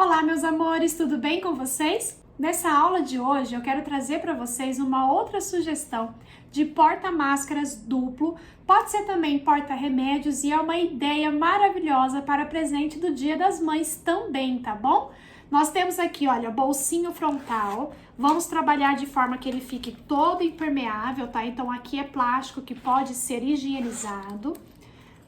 Olá, meus amores, tudo bem com vocês? Nessa aula de hoje eu quero trazer para vocês uma outra sugestão de porta-máscaras duplo, pode ser também porta-remédios e é uma ideia maravilhosa para presente do Dia das Mães também, tá bom? Nós temos aqui, olha, bolsinho frontal, vamos trabalhar de forma que ele fique todo impermeável, tá? Então aqui é plástico que pode ser higienizado.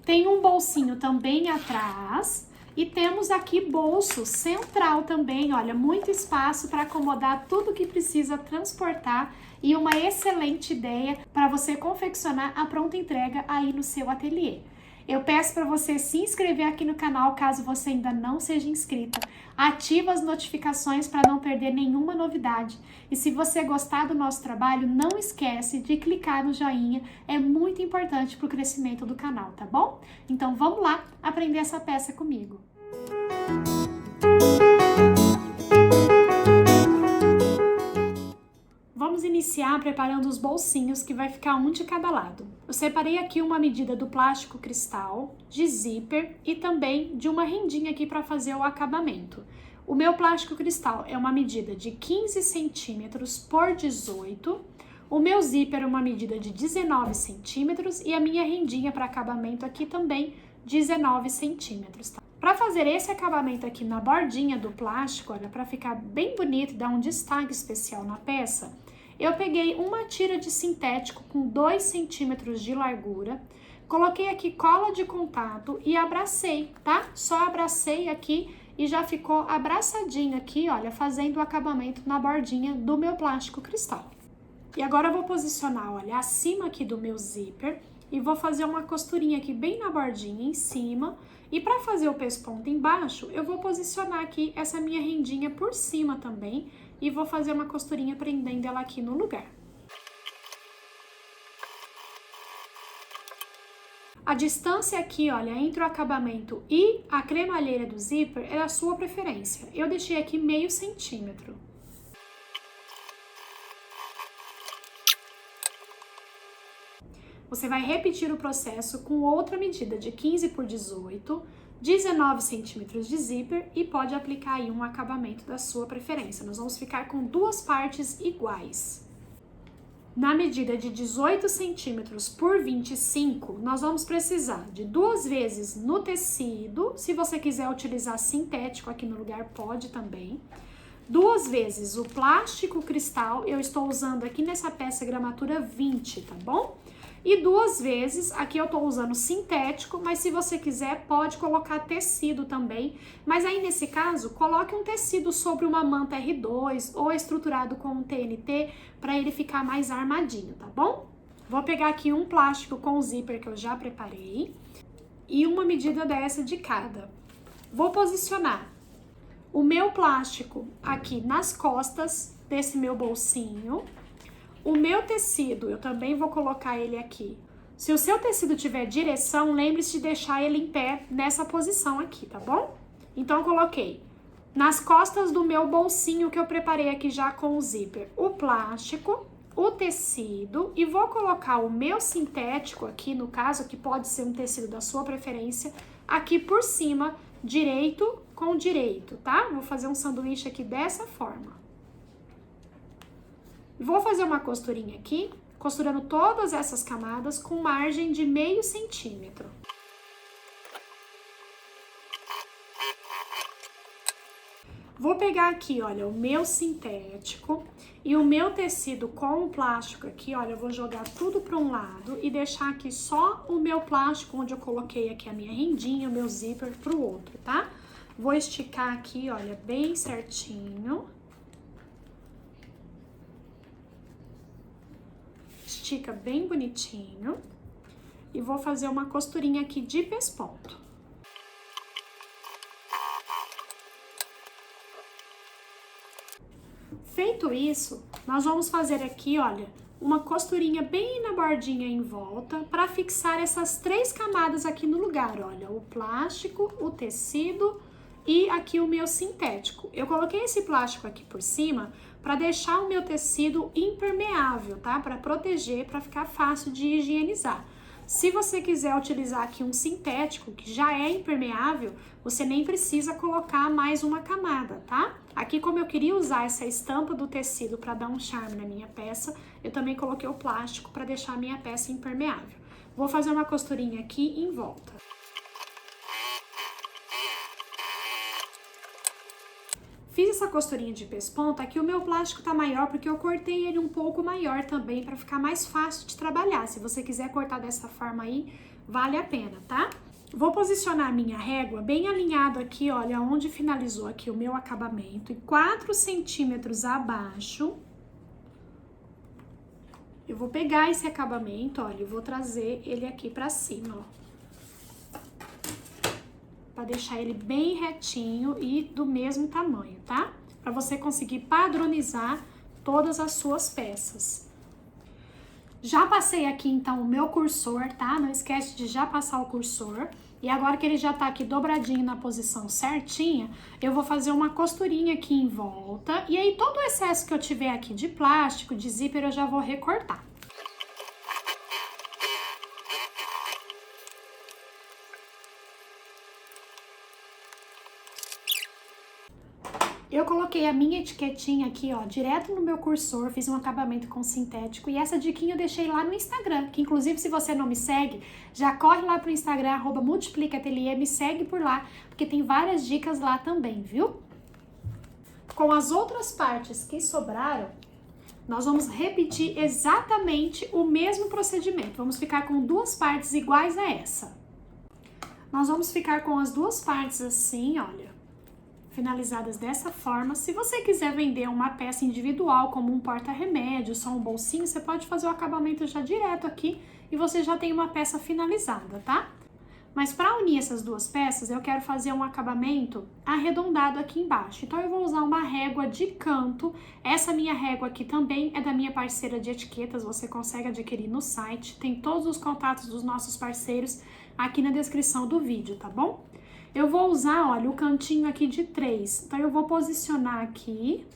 Tem um bolsinho também atrás. E temos aqui bolso central também, olha, muito espaço para acomodar tudo que precisa transportar e uma excelente ideia para você confeccionar a pronta entrega aí no seu ateliê. Eu peço para você se inscrever aqui no canal caso você ainda não seja inscrita. Ativa as notificações para não perder nenhuma novidade. E se você gostar do nosso trabalho, não esquece de clicar no joinha, é muito importante para o crescimento do canal, tá bom? Então vamos lá aprender essa peça comigo. Vamos iniciar preparando os bolsinhos que vai ficar um de cada lado. Eu separei aqui uma medida do plástico cristal, de zíper e também de uma rendinha aqui para fazer o acabamento. O meu plástico cristal é uma medida de 15 centímetros por 18, o meu zíper é uma medida de 19 centímetros e a minha rendinha para acabamento aqui também 19 centímetros, tá? Para fazer esse acabamento aqui na bordinha do plástico, olha, para ficar bem bonito e dar um destaque especial na peça, eu peguei uma tira de sintético com 2 centímetros de largura, coloquei aqui cola de contato e abracei, tá? Só abracei aqui e já ficou abraçadinho aqui, olha, fazendo o acabamento na bordinha do meu plástico cristal. E agora eu vou posicionar, olha, acima aqui do meu zíper e vou fazer uma costurinha aqui bem na bordinha em cima. E para fazer o pesponto embaixo, eu vou posicionar aqui essa minha rendinha por cima também e vou fazer uma costurinha prendendo ela aqui no lugar. A distância aqui, olha, entre o acabamento e a cremalheira do zíper é a sua preferência. Eu deixei aqui meio centímetro. Você vai repetir o processo com outra medida de 15 por 18, 19 centímetros de zíper e pode aplicar aí um acabamento da sua preferência. Nós vamos ficar com duas partes iguais. Na medida de 18 centímetros por 25, nós vamos precisar de 2 vezes no tecido, se você quiser utilizar sintético aqui no lugar, pode também. 2 vezes o plástico cristal, eu estou usando aqui nessa peça gramatura 20, tá bom? E 2 vezes, aqui eu tô usando sintético, mas se você quiser pode colocar tecido também. Mas aí nesse caso, coloque um tecido sobre uma manta R2 ou estruturado com um TNT para ele ficar mais armadinho, tá bom? Vou pegar aqui um plástico com o zíper que eu já preparei e uma medida dessa de cada. Vou posicionar o meu plástico aqui nas costas desse meu bolsinho. O meu tecido, eu também vou colocar ele aqui. Se o seu tecido tiver direção, lembre-se de deixar ele em pé nessa posição aqui, tá bom? Então, eu coloquei nas costas do meu bolsinho que eu preparei aqui já com o zíper, o plástico, o tecido e vou colocar o meu sintético aqui, no caso, que pode ser um tecido da sua preferência, aqui por cima, direito com direito, tá? Vou fazer um sanduíche aqui dessa forma. Vou fazer uma costurinha aqui, costurando todas essas camadas com margem de meio centímetro. Vou pegar aqui, olha, o meu sintético e o meu tecido com o plástico aqui, olha, eu vou jogar tudo para um lado e deixar aqui só o meu plástico, onde eu coloquei aqui a minha rendinha, o meu zíper, pro outro, tá? Vou esticar aqui, olha, bem certinho. Estica bem bonitinho e vou fazer uma costurinha aqui de pesponto. Feito isso, nós vamos fazer aqui, olha, uma costurinha bem na bordinha em volta para fixar essas 3 camadas aqui no lugar, olha, o plástico, o tecido e aqui o meu sintético. Eu coloquei esse plástico aqui por cima para deixar o meu tecido impermeável, tá? Para proteger, para ficar fácil de higienizar. Se você quiser utilizar aqui um sintético, que já é impermeável, você nem precisa colocar mais uma camada, tá? Aqui, como eu queria usar essa estampa do tecido para dar um charme na minha peça, eu também coloquei o plástico para deixar a minha peça impermeável. Vou fazer uma costurinha aqui em volta. Fiz essa costurinha de pesponta, aqui o meu plástico tá maior porque eu cortei ele um pouco maior também para ficar mais fácil de trabalhar. Se você quiser cortar dessa forma aí, vale a pena, tá? Vou posicionar a minha régua bem alinhado aqui, olha, onde finalizou aqui o meu acabamento, e 4 centímetros abaixo. Eu vou pegar esse acabamento, olha, e vou trazer ele aqui pra cima, ó. Pra deixar ele bem retinho e do mesmo tamanho, tá? Pra você conseguir padronizar todas as suas peças. Já passei aqui, então, o meu cursor, tá? Não esquece de já passar o cursor. E agora que ele já tá aqui dobradinho na posição certinha, eu vou fazer uma costurinha aqui em volta. E aí, todo o excesso que eu tiver aqui de plástico, de zíper, eu já vou recortar. Eu coloquei a minha etiquetinha aqui, ó, direto no meu cursor, fiz um acabamento com sintético e essa diquinha eu deixei lá no Instagram, que inclusive se você não me segue, já corre lá pro Instagram, @multiplicaatelier, me segue por lá, porque tem várias dicas lá também, viu? Com as outras partes que sobraram, nós vamos repetir exatamente o mesmo procedimento, vamos ficar com duas partes iguais a essa. Nós vamos ficar com as duas partes assim, olha, finalizadas dessa forma. Se você quiser vender uma peça individual, como um porta-remédio, só um bolsinho, você pode fazer o acabamento já direto aqui e você já tem uma peça finalizada, tá? Mas para unir essas duas peças, eu quero fazer um acabamento arredondado aqui embaixo. Então, eu vou usar uma régua de canto. Essa minha régua aqui também é da minha parceira de etiquetas, você consegue adquirir no site. Tem todos os contatos dos nossos parceiros aqui na descrição do vídeo, tá bom? Eu vou usar, olha, o cantinho aqui de 3. Então, eu vou posicionar aqui.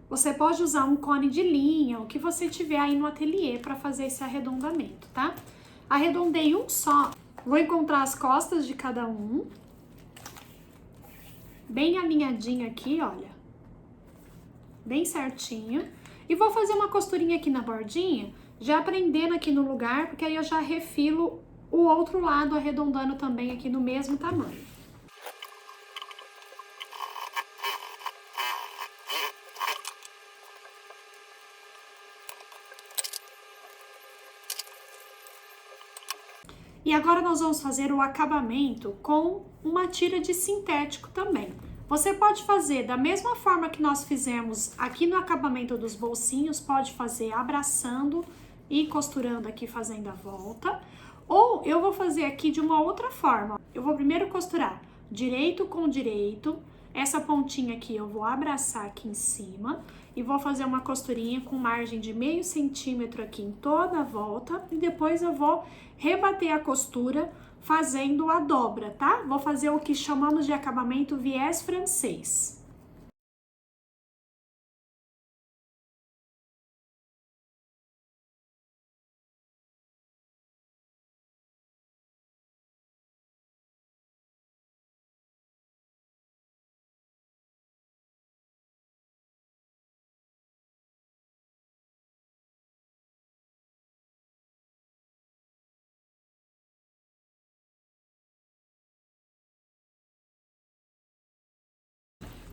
Você pode usar um cone de linha, o que você tiver aí no ateliê para fazer esse arredondamento, tá? Arredondei um só. Vou encontrar as costas de cada um. Bem alinhadinho aqui, olha. Bem certinho. E vou fazer uma costurinha aqui na bordinha, já prendendo aqui no lugar, porque aí eu já refilo o outro lado, arredondando também aqui no mesmo tamanho. E agora nós vamos fazer o acabamento com uma tira de sintético também. Você pode fazer da mesma forma que nós fizemos aqui no acabamento dos bolsinhos, pode fazer abraçando e costurando aqui, fazendo a volta. Ou eu vou fazer aqui de uma outra forma. Eu vou primeiro costurar direito com direito. Essa pontinha aqui eu vou abraçar aqui em cima e vou fazer uma costurinha com margem de meio centímetro aqui em toda a volta. E depois eu vou rebater a costura fazendo a dobra, tá? Vou fazer o que chamamos de acabamento viés francês.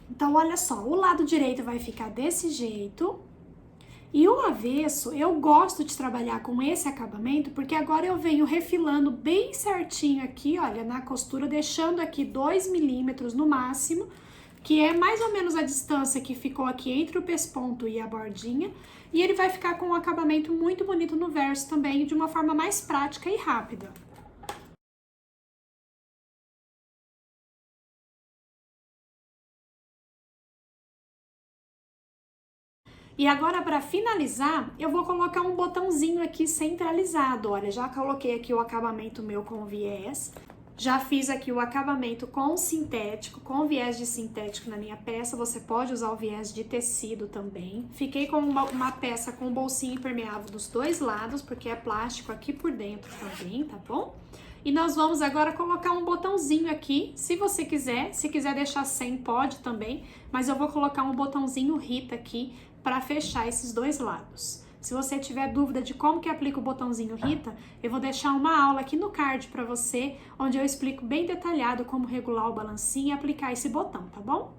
Então, olha só, o lado direito vai ficar desse jeito. E o avesso, eu gosto de trabalhar com esse acabamento, porque agora eu venho refilando bem certinho aqui, olha, na costura, deixando aqui 2 milímetros no máximo, que é mais ou menos a distância que ficou aqui entre o pesponto e a bordinha. E ele vai ficar com um acabamento muito bonito no verso também, de uma forma mais prática e rápida. E agora, para finalizar, eu vou colocar um botãozinho aqui centralizado. Olha, já coloquei aqui o acabamento meu com viés. Já fiz aqui o acabamento com sintético, com viés de sintético na minha peça. Você pode usar o viés de tecido também. Fiquei com uma peça com bolsinho impermeável dos dois lados, porque é plástico aqui por dentro também, tá bom? E nós vamos agora colocar um botãozinho aqui, se você quiser. Se quiser deixar sem, pode também. Mas eu vou colocar um botãozinho Rita aqui para fechar esses dois lados. Se você tiver dúvida de como que aplica o botãozinho Rita, eu vou deixar uma aula aqui no card para você, onde eu explico bem detalhado como regular o balancinho e aplicar esse botão, tá bom?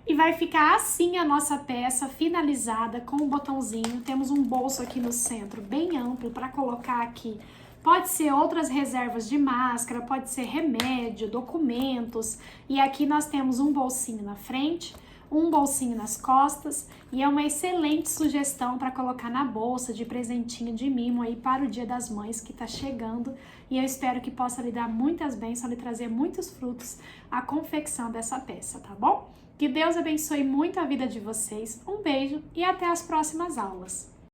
E vai ficar assim a nossa peça finalizada com o botãozinho. Temos um bolso aqui no centro bem amplo para colocar aqui. Pode ser outras reservas de máscara, pode ser remédio, documentos. E aqui nós temos um bolsinho na frente, um bolsinho nas costas, e é uma excelente sugestão para colocar na bolsa de presentinho de mimo aí para o Dia das Mães que está chegando, e eu espero que possa lhe dar muitas bênçãos, lhe trazer muitos frutos a confecção dessa peça, tá bom? Que Deus abençoe muito a vida de vocês, um beijo e até as próximas aulas!